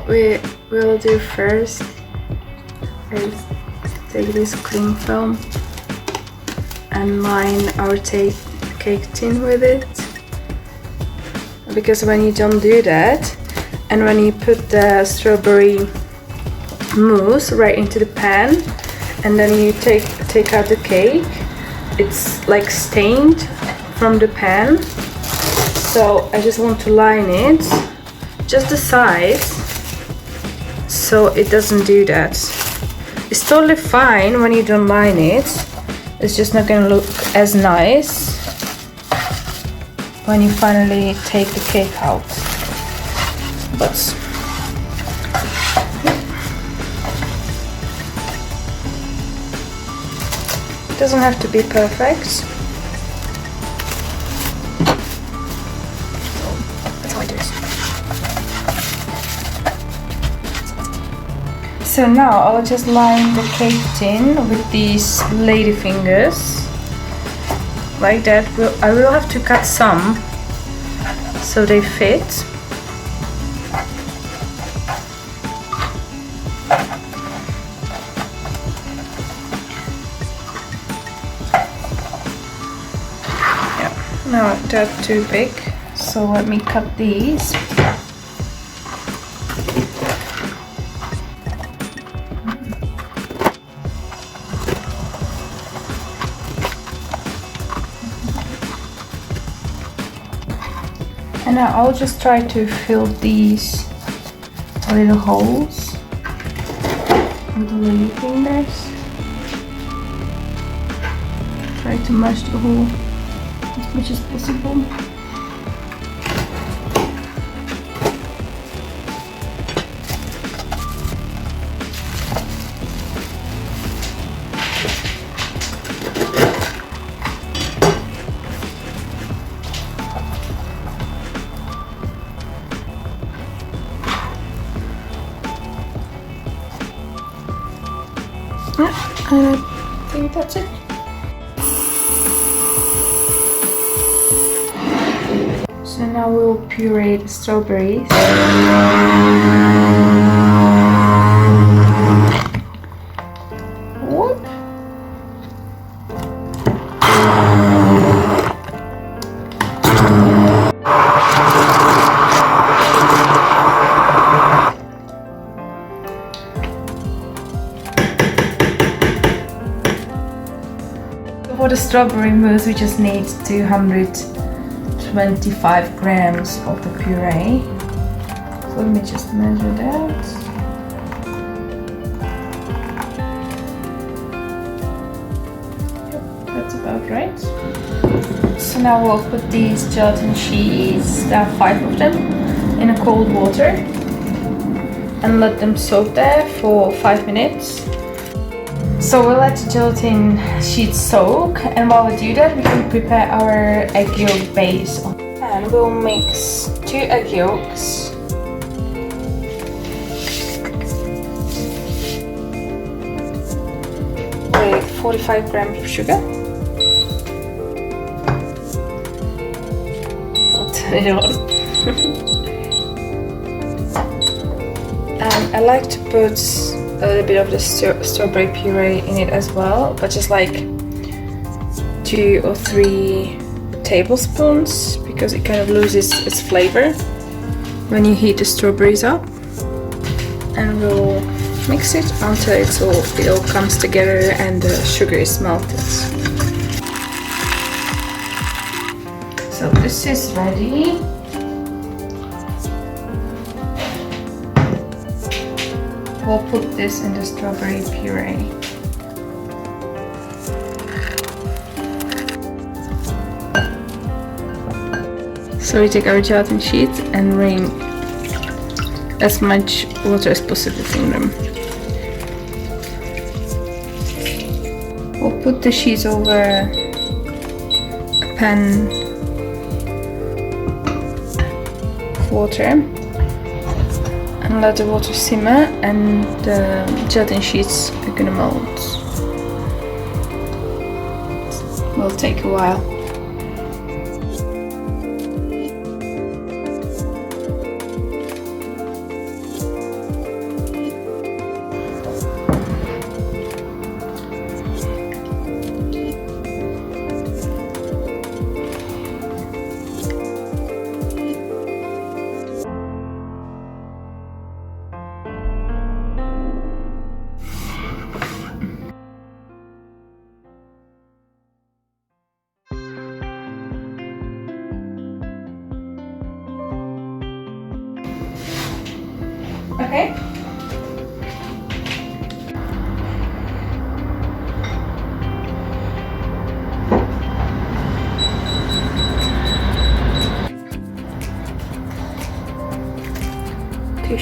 what we will do first is take this cling film and line our cake tin with it, because when you don't do that and when you put the strawberry mousse right into the pan and then you take out the cake, it's like stained from the pan. So I just want to line it just the sides so it doesn't do that. It's totally fine when you don't line it, it's just not gonna look as nice when you finally take the cake out. But it doesn't have to be perfect. So now I'll just line the cake tin with these ladyfingers, like that. I will have to cut some so they fit. Yeah, no, that's too big, so let me cut these. And now I'll just try to fill these little holes with the ladyfingers. Try to mash the hole as much as possible. And I think that's it. So now we'll puree the strawberries. Whoop. For the strawberry mousse, we just need 225 grams of the puree. So let me just measure that. Yep, that's about right. So now we'll put these gelatin sheets, there are 5 of them, in a cold water and let them soak there for 5 minutes. So we'll let the gelatin sheets soak, and while we do that we can prepare our egg yolk base. And we'll mix 2 egg yolks with 45 grams of sugar. I'll turn it on. And I like to put a little bit of the strawberry puree in it as well, but just like 2 or 3 tablespoons, because it kind of loses its flavor when you heat the strawberries up. And we'll mix it until it all comes together and the sugar is melted. So this is ready. We'll put this in the strawberry puree. So we take our gelatin sheet and rain as much water as possible from them. We'll put the sheets over a pan of water and let the water simmer, and the gelatin sheets are gonna melt. Will take a while.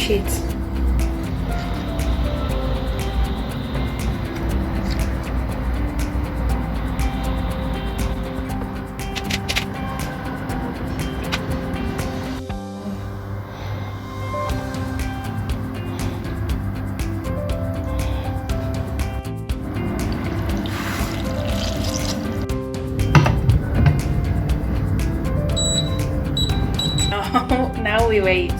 sheets. Now we wait.